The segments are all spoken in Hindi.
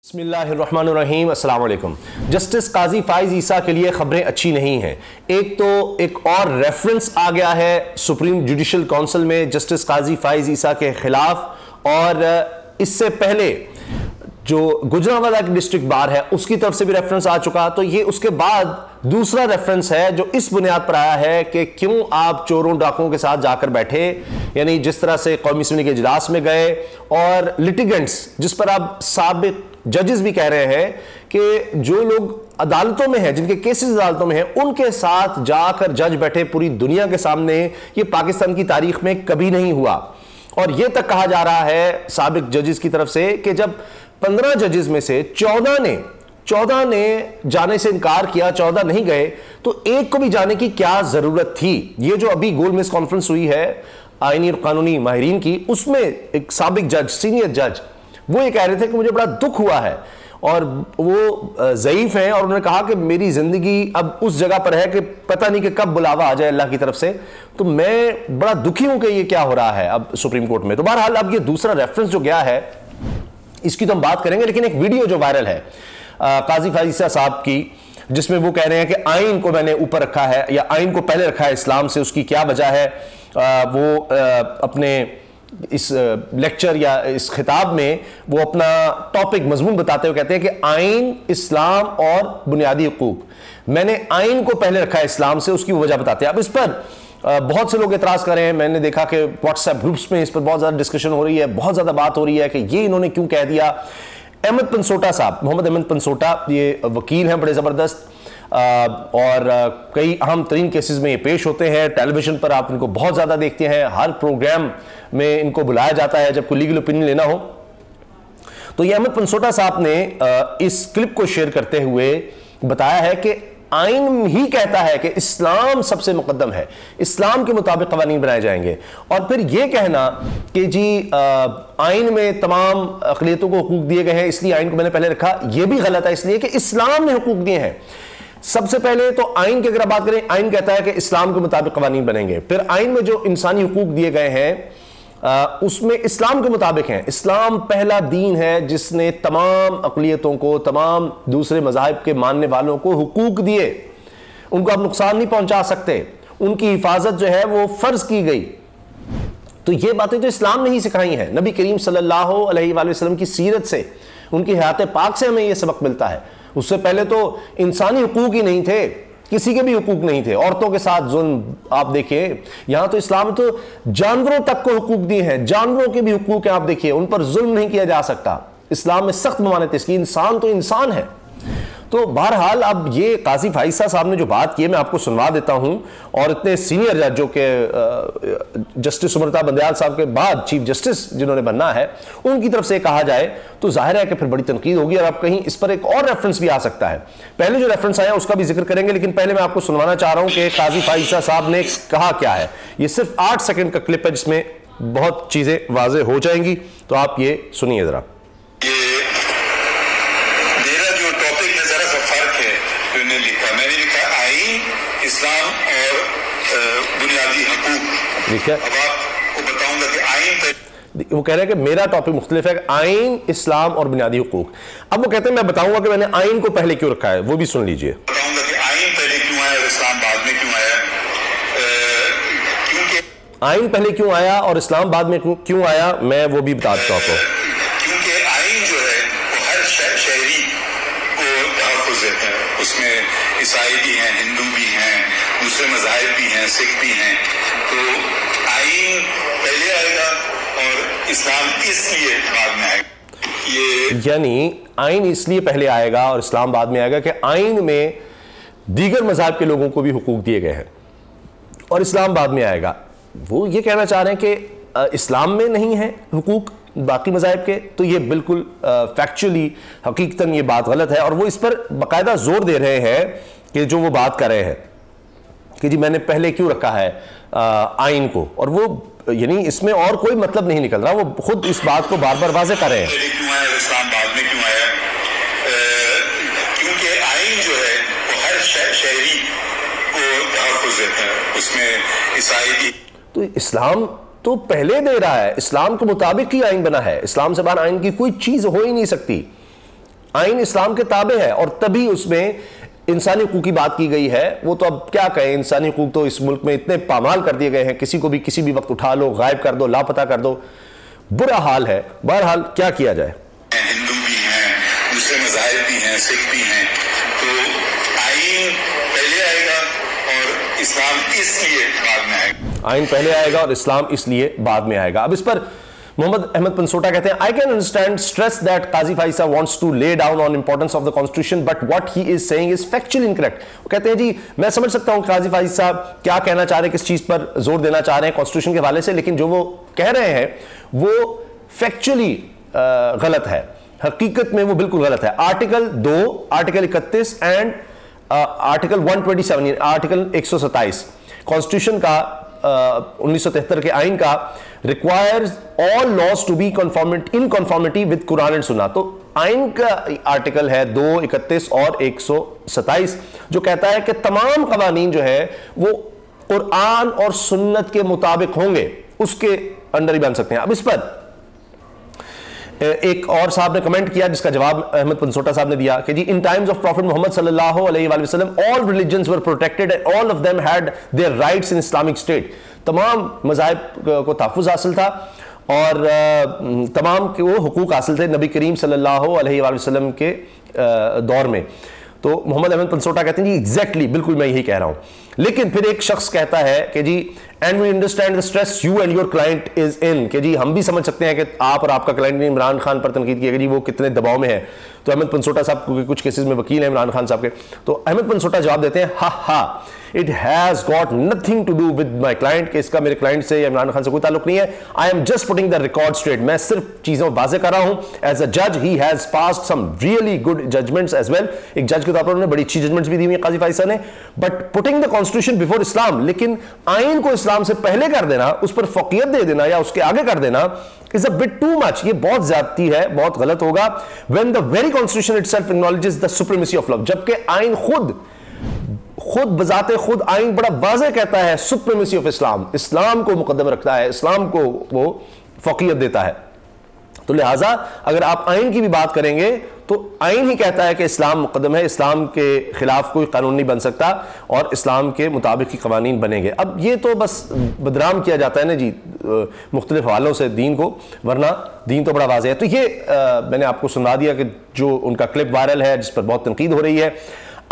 बिस्मिल्लाहिर्रहमानिर्रहीम, अस्सलाम वालेकुम। जस्टिस काजी फाइज ईसा के लिए खबरें अच्छी नहीं हैं। एक तो एक और रेफरेंस आ गया है सुप्रीम जुडिशल काउंसिल में जस्टिस काजी फाइज ईसा के खिलाफ, और इससे पहले जो गुजरांवाला की डिस्ट्रिक्ट बार है उसकी तरफ से भी रेफरेंस आ चुका। तो ये उसके बाद दूसरा रेफरेंस है जो इस बुनियाद पर आया है कि क्यों आप चोरों डाकुओं के साथ जाकर बैठे, यानी जिस तरह से कौमी असम्बली के इजलास में गए और लिटिगेंट्स, जिस पर आप साबिक जजेस भी कह रहे हैं कि जो लोग अदालतों में हैं, जिनके केसेस अदालतों में हैं, उनके साथ जाकर जज बैठे पूरी दुनिया के सामने, ये पाकिस्तान की तारीख में कभी नहीं हुआ। और यह तक कहा जा रहा है साबिक जजेस की तरफ से कि जब 15 जजेस में से 14 ने जाने से इनकार किया, 14 नहीं गए, तो एक को भी जाने की क्या जरूरत थी। ये जो अभी गोल मेज कॉन्फ्रेंस हुई है आईनी और कानूनी माहिरीन की, उसमें एक साबिक जज, सीनियर जज, वो ये कह रहे थे कि मुझे बड़ा दुख हुआ है, और वो ज़ईफ हैं और उन्होंने कहा कि मेरी ज़िंदगी अब उस जगह पर है कि पता नहीं कि कब बुलावा आ जाए अल्लाह की तरफ से, तो मैं बड़ा दुखी हूं कि ये क्या हो रहा है अब सुप्रीम कोर्ट में। तो बहरहाल अब ये दूसरा रेफरेंस जो गया है इसकी तो हम बात करेंगे, लेकिन एक वीडियो जो वायरल है काजी फाइज ईसा साहब की, जिसमें वो कह रहे हैं कि आइन को मैंने ऊपर रखा है या आइन को पहले रखा है इस्लाम से, उसकी क्या वजह है। वो अपने इस लेक्चर या इस खिताब में वो अपना टॉपिक मजमून बताते हुए कहते हैं कि आइन, इस्लाम और बुनियादी हुकूक, मैंने आइन को पहले रखा है इस्लाम से, उसकी वजह बताते हैं। अब इस पर बहुत से लोग एतराज कर रहे हैं। मैंने देखा कि व्हाट्सएप ग्रुप्स में इस पर बहुत ज्यादा डिस्कशन हो रही है, बहुत ज्यादा बात हो रही है कि ये इन्होंने क्यों कह दिया। अहमद पनसोटा साहब, मोहम्मद अहमद पनसोटा, ये वकील हैं बड़े जबरदस्त, और कई अहम तरीन केसेस में ये पेश होते हैं। टेलीविजन पर आप इनको बहुत ज़्यादा देखते हैं, हर प्रोग्राम में इनको बुलाया जाता है जब कोई लीगल ओपिनियन लेना हो। तो ये अहमद पनसोटा साहब ने इस क्लिप को शेयर करते हुए बताया है कि आइन ही कहता है कि इस्लाम सबसे मुकद्दम है, इस्लाम के मुताबिक कवानीन बनाए जाएंगे। और फिर यह कहना कि जी आइन में तमाम अक़लियतों को हुकूक दिए गए हैं इसलिए आइन को मैंने पहले रखा, यह भी गलत है, इसलिए कि इस्लाम ने हुकूक दिए हैं। सबसे पहले तो आइन की अगर बात करें, आइन कहता है कि इस्लाम के मुताबिक कवानीन बनेंगे। फिर आइन में जो इंसानी हुकूक दिए गए हैं उसमें इस्लाम के मुताबिक हैं। इस्लाम पहला दीन है जिसने तमाम अक़लियतों को, तमाम दूसरे मज़ाहिब के मानने वालों को हुकूक दिए, उनको आप नुकसान नहीं पहुंचा सकते, उनकी हिफाजत जो है वो फर्ज की गई। तो ये बातें तो इस्लाम ने ही सिखाई हैं। नबी करीम सल्लल्लाहु अलैहि वसल्लम की सीरत से, उनकी हयात पाक से हमें यह सबक मिलता है। उससे पहले तो इंसानी हुकूक ही नहीं थे, किसी के भी हुकूक नहीं थे। औरतों के साथ जुल्म आप देखिए, यहां तो इस्लाम तो जानवरों तक को हुकूक दिए हैं, जानवरों के भी हुकूक हैं, आप देखिए उन पर जुल्म नहीं किया जा सकता। इस्लाम में सख्त ममानत है इसकी, इंसान तो इंसान है। तो बहरहाल अब ये काजी फाइज ईसा साहब ने जो बात की है मैं आपको सुनवा देता हूं, और इतने सीनियर जज जो कि जस्टिस सुब्रता बंदयाल साहब के बाद चीफ जस्टिस जिन्होंने बनना है, उनकी तरफ से कहा जाए तो जाहिर है कि फिर बड़ी तनकीद होगी, और अब कहीं इस पर एक और रेफरेंस भी आ सकता है। पहले जो रेफरेंस आया उसका भी जिक्र करेंगे, लेकिन पहले मैं आपको सुनवाना चाह रहा हूं कि काजी फाइज ईसा साहब ने कहा क्या है। ये सिर्फ 8 सेकंड का क्लिप है जिसमें बहुत चीजें वाजे हो जाएंगी, तो आप ये सुनिए जरा। इस्लाम और बुनियादी हुकूक, ठीक है। अब आपको बताऊंगा कि आइन, वो कह रहे हैं कि मेरा टॉपिक मुख्तलिफ है, आइन, इस्लाम और बुनियादी हुकूक। अब वो कहते हैं मैं बताऊंगा कि मैंने आइन को पहले क्यों रखा है, वो भी सुन लीजिए। बताऊंगा कि आइन पहले क्यों आया और इस्लाम बाद में क्यों आया। क्योंकि आइन पहले क्यों आया और इस्लाम बाद में क्यों आया, मैं वो भी बता देता हूं आपको। क्योंकि आइन जो है वो हर शहरी को तहफ़्फ़ुज़ देता है, उसमें ईसाई भी हैं, हिंदू भी हैं, दूसरे मज़ाहिब भी हैं, सिख भी हैं। तो आइन पहले आएगा और इस्लाम इसलिए बाद में आएगा। ये यानी आइन इसलिए पहले आएगा और इस्लाम बाद में आएगा कि आइन में दीगर मज़ाहिब के लोगों को भी हुकूक दिए गए हैं, और इस्लाम बाद में आएगा। वो ये कहना चाह रहे हैं कि इस्लाम में नहीं है हुकूक बाकी मज़ाहिब के, तो ये बिल्कुल फैक्चुअली हकीकतन ये बात गलत है। और वो इस पर बाकायदा जोर दे रहे हैं कि जो वो बात कर रहे हैं कि जी मैंने पहले क्यों रखा है आइन को, और वो यानी इसमें और कोई मतलब नहीं निकल रहा, वो खुद इस बात को बार बार वाज़े कर रहे हैं। क्यों आया इस्लाम बाद में क्यों आया। क्योंकि आइन जो है वो हर शहरी को तहफ़्फ़ुज़ देता है, उसमें ईसाई भी, तो इस्लाम तो पहले दे रहा है, इस्लाम के मुताबिक ही आइन बना है, इस्लाम से बाहर आइन की कोई चीज हो ही नहीं सकती। आइन इस्लाम के ताबे है और तभी उसमें इंसानी हकूक की बात की गई है। वो तो अब क्या कहें, इंसानी हकूक तो इस मुल्क में इतने पामाल कर दिए गए हैं, किसी को भी किसी भी वक्त उठा लो, गायब कर दो, लापता कर दो, बुरा हाल है। बहरहाल क्या किया जाए। हिंदू भी हैं, दूसरे मज़ाहिब भी हैं, सिख भी हैं, तो आइन पहले आएगा और इस्लाम इसलिए बाद में आएगा। आइन पहले आएगा और इस्लाम इसलिए बाद में आएगा। अब इस पर मोहम्मद अहमद पंसोटा कहते हैं, I can understand stress that Qazi Faisa wants to lay down on importance of the constitution but what he is saying is factually incorrect. वो कहते हैं जी मैं समझ सकता हूं काजी फाइसा क्या कहना चाह रहे हैं, किस चीज पर जोर देना चाह रहे हैं कॉन्स्टिट्यूशन के हवाले से, लेकिन जो वो कह रहे हैं वो फैक्चुअली गलत है, हकीकत में वो बिल्कुल गलत है। Article 2, article 31 and article 127, article 127 constitution का 1973 के आइन का requires all laws to be in conformity with Quran and sunnah. तो आइन का आर्टिकल है 2, 31 और 127 जो कहता है कि तमाम कवानीन जो है वो कुरान और सुन्नत के मुताबिक होंगे, उसके अंडर ही बन सकते हैं। अब इस पर एक और साहब ने कमेंट किया जिसका जवाब अहमद पंसोटा साहब ने दिया कि जी इन टाइम्स ऑफ प्रॉफिट मोहम्मद सल्लल्लाहु अलैहि वसल्लम all religions were protected and all of them had their rights in Islamic state. तमाम मज़ाहिब को तहफ़्फ़ुज़ हासिल था और तमाम के वो हुकूक हासिल थे नबी करीम सल्लल्लाहु अलैहि वसल्लम के दौर में। तो मोहम्मद अहमद पंसोटा कहते हैं जी एग्जैक्टली बिल्कुल मैं यही कह रहा हूं। लेकिन फिर एक शख्स कहता है कि जी and we understand the stress you and your client is in, कि जी हम भी समझ सकते हैं कि आप और आपका क्लाइंट ने इमरान खान पर तनकीद किया कि जी वो कितने दबाव में है। तो अहमद पंसोटा साहब क्योंकि कुछ केसेस में वकील हैं इमरान खान साहब के, तो अहमद पंसोटा जवाब देते हैं हा it has got nothing to do with my client, कि इसका मेरे क्लाइंट से या इमरान खान से कोई ताल्लुक नहीं है। I am just putting the record straight, मैं सिर्फ चीजों वाज़ेह कर रहा हूं। एज अ जज he has passed some really good judgements as well, एक जज के तौर पर उन्होंने बड़ी अच्छी जजमेंट्स भी दी हुई है काजी फाइसा ने। But putting the constitution before Islam, लेकिन आइन को इस्लाम से पहले कर देना, उस पर फौकियत दे देना या उसके आगे कर देना is a bit too much, ये बहुत ज्यादती है, बहुत गलत होगा। When the very constitution itself acknowledges the supremacy of love, जबकि आइन खुद बजाते खुद आइन बड़ा वाज़ेह कहता है सुप्रीमेसी ऑफ इस्लाम, इस्लाम को मुकद्दम रखता है, इस्लाम को वो फौकियत देता है। तो लिहाजा अगर आप आइन की भी बात करेंगे तो आइन ही कहता है कि इस्लाम मुकद्दम है, इस्लाम के खिलाफ कोई कानून नहीं बन सकता और इस्लाम के मुताबिक ही कवानीन बनेंगे। अब ये तो बस बदनाम किया जाता है ना जी मुख्तलिफ हवालों से दीन को, वरना दीन तो बड़ा वाज़ेह है। तो ये मैंने आपको सुना दिया कि जो उनका क्लिप वायरल है जिस पर बहुत तनकीद हो रही है।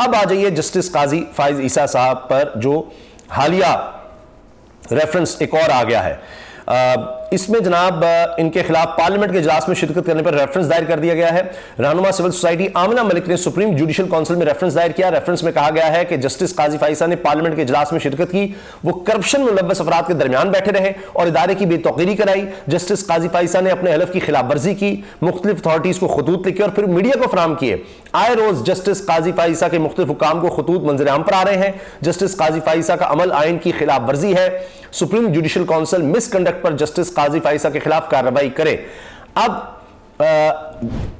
अब आ जाइए जस्टिस काजी फाइज ईसा साहब पर जो हालिया रेफरेंस एक और आ गया है। इसमें जनाब इनके खिलाफ पार्लियामेंट के इजलास में शिरकत करने पर रेफरेंस दायर कर दिया गया है। रहनुमा सिविल सोसाइटी आमिना मलिक ने सुप्रीम जुडिशल काउंसिल में रेफरेंस दायर किया। रेफरेंस में कहा गया है कि जस्टिस काजी फाइसा ने पार्लियामेंट के इजलास में शिरकत की, वो करप्शन में मुलव्वस अफराद के दरमियान बैठे रहे और इदारे की बेतौकीरी कराई। जस्टिस काजी फाइसा ने अपने हलफ की खिलाफ वर्जी की, मुख्तलिफ अथॉरिटीज को खतूत लिखे और फिर मीडिया को फराहम किए। आए रोज जस्टिस काजी फाइसा के मुख्तलिफ हुकाम को खतूत मंजर आम पर आ रहे हैं। जस्टिस काजी फाइसा का अमल आइन की खिलाफ वर्जी है। सुप्रीम जुडिशल काउंसिल मिसकंडक्ट पर जस्टिस काजी फाइसा के खिलाफ कार्रवाई करे। अब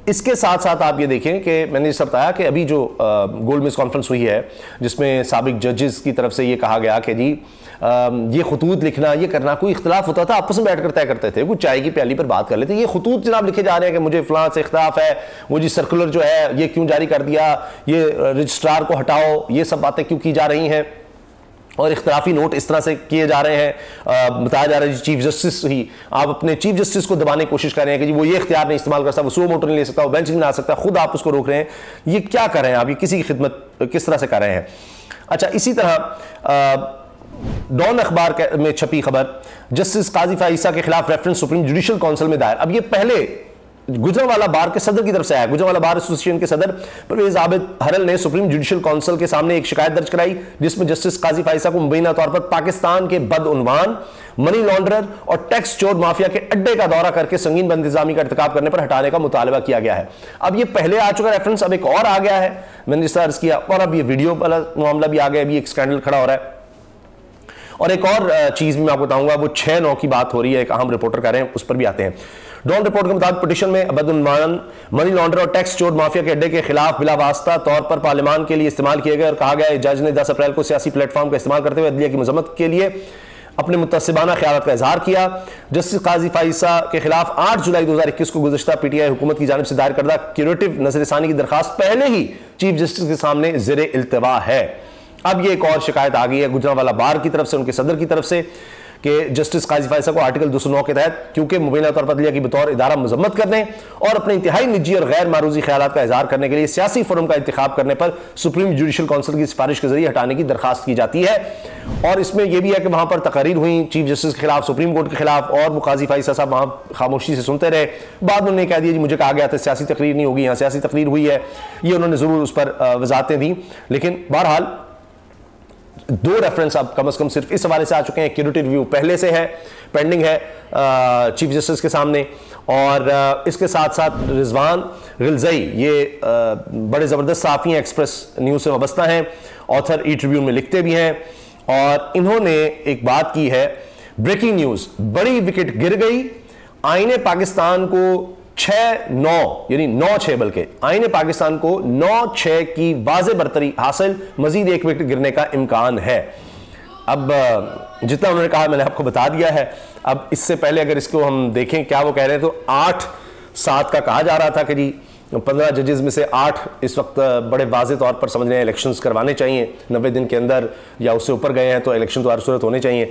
इसके साथ साथ आप ये देखें कि मैंने इस बताया कि अभी जो गोल्ड मिस कॉन्फ्रेंस हुई है जिसमें साबिक जजेस की तरफ से ये कहा गया कि जी ये खतूत लिखना, ये करना, कोई इख्तलाफ होता था आपस में बैठकर तय करते थे, कुछ चाय की प्याली पर बात कर लेते। ये खतूत जनाब लिखे जा रहे हैं कि मुझे फलां से इख्तलाफ है, वो जी सर्कुलर जो है ये क्यों जारी कर दिया, ये रजिस्ट्रार को हटाओ, ये सब बातें क्यों की जा रही हैं और इख्तलाफी नोट इस तरह से किए जा रहे हैं। बताया जा रहा है चीफ जस्टिस ही, आप अपने चीफ जस्टिस को दबाने की कोशिश कर रहे हैं कि जी वो ये इख्तियार नहीं इस्तेमाल कर सकता, वो सो मोटर नहीं ले सकता, वो बेंच नहीं ला सकता, खुद आप उसको रोक रहे हैं। ये क्या कर रहे हैं आप, ये किसी की खिदमत किस तरह से कर रहे हैं। अच्छा, इसी तरह डॉन अखबार में छपी खबर, जस्टिस काजी फाइसा के खिलाफ रेफरेंस सुप्रीम जुडिशल काउंसिल में दायर। अब ये पहले गुजरांवाला बार के सदर की तरफ से आया। गुजरांवाला बार एसोसिएशन के सदर परवेज आबिद हरल ने सुप्रीम जुडिशल काउंसिल के सामने एक शिकायत दर्ज कराई जिसमें जस्टिस काजी फाइसा को मुबैना तौर पर पाकिस्तान के बदउनवान, मनी लॉन्ड्रर और टैक्स चोर माफिया के अड्डे का दौरा करके संगीन बदइंतजामी का इर्तिकाब करने पर हटाने का मुतालबा किया गया है। अब ये पहले आ चुका रेफरेंस, अब एक और आ गया है, मैंने जिस तरह अर्ज किया, और अब ये वीडियो वाला मामला भी आ गया, अभी एक स्कैंडल खड़ा हो रहा है। और एक और चीज भी मैं आपको बताऊंगा, वो 6/9 की बात हो रही है, एक अहम रिपोर्टर कर रहे हैं, उस पर भी आते हैं। डॉन रिपोर्ट के मुताबिक पिटीशन में बदउनवान, मनी लॉन्ड्रर और टैक्स चोर माफिया के अड्डे के खिलाफ बिला वास्ता तौर पर पार्लियामान के लिए इस्तेमाल किए गए और कहा गया जज ने 10 अप्रैल को सियासी प्लेटफॉर्म का इस्तेमाल करते हुए अदलिया की मजम्मत के लिए अपने मुतसिबाना ख्याल का इजहार किया। जस्टिस काजी फाइज ईसा के खिलाफ 8 जुलाई 2021 को गुज़श्ता PTI हुकूमत की जानिब से दायर करदा क्यूरेटिव नज़रसानी की दरखास्त पहले ही चीफ जस्टिस के सामने ज़ेरे इल्तवा है। अब ये एक और शिकायत आ गई है गुजरांवाला बार की तरफ से, उनके सदर की तरफ से, कि जस्टिस काजी फाइज ईसा को आर्टिकल 209 के तहत क्योंकि मुबीना तौर पर अदलिया की बतौर इदारा मजम्मत करने और अपने इंतहाई निजी और गैर मारूजी ख्यालात का इजहार करने के लिए सियासी फोरम का इंतखाब करने पर सुप्रीम जुडिशल काउंसिल की सिफारिश के जरिए हटाने की दरखास्त की जाती है। और इसमें यह भी है कि वहां पर तकरीर हुई चीफ जस्टिस के खिलाफ, सुप्रीम कोर्ट के खिलाफ, और वो काजी फाइज ईसा साहब वहां खामोशी से सुनते रहे। बाद में उन्होंने कह दिया जी मुझे कहा गया था सियासी तकरीर नहीं होगी, यहाँ सियासी तकरीर हुई है। ये उन्होंने जरूर उस पर वजाहतें दी, लेकिन बहरहाल 2 रेफरेंस अब कम से कम सिर्फ इस हवाले से आ चुके हैं। क्यूरेटिव रिव्यू पहले से है, पेंडिंग है चीफ जस्टिस के सामने, और इसके साथ साथ रिजवान गिलज़ई ये बड़े ज़बरदस्त सहाफ़ी हैं, एक्सप्रेस न्यूज़ से वाबस्ता हैं, ऑथर ई ट्रिब्यून में लिखते भी हैं, और इन्होंने एक बात की है, ब्रेकिंग न्यूज़, बड़ी विकेट गिर गई, आईने पाकिस्तान को 6-9 यानी 9-6 बल्कि आईने पाकिस्तान को 9-6 की वाज़े बरतरी हासिल, मजीद एक विकेट गिरने का इम्कान है। अब जितना उन्होंने कहा मैंने आपको बता दिया है। अब इससे पहले अगर इसको हम देखें क्या वो कह रहे हैं, तो 8-7 का कहा जा रहा था कि जी 15 जजेस में से 8 इस वक्त बड़े वाज़े तौर पर समझ रहे हैं इलेक्शंस करवाने चाहिए 90 दिन के अंदर, या उससे ऊपर गए हैं तो इलेक्शन तो हर सूरत होने चाहिए।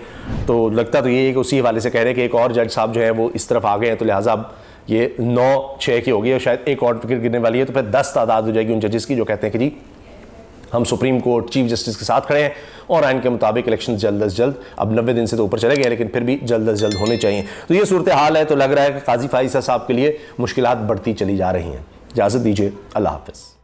तो लगता तो ये है कि उसी हवाले से कह रहे हैं कि एक और जज साहब जो है वो इस तरफ आ गए हैं, तो लिहाजा अब ये 9-6 की होगी और शायद एक और विकेट गिरने वाली है, तो फिर 10 तादाद हो जाएगी उन जजेस की जो कहते हैं कि जी हम सुप्रीम कोर्ट चीफ जस्टिस के साथ खड़े हैं और आइन के मुताबिक इलेक्शन जल्द अज जल्द, अब 90 दिन से तो ऊपर चले गए लेकिन फिर भी जल्द अज जल्द होने चाहिए। तो ये सूरत हाल है। तो लग रहा है कि काजी फाइज ईसा साहब के लिए मुश्किलात बढ़ती चली जा रही हैं। इजाज़त दीजिए, अल्लाह हाफ़िज़।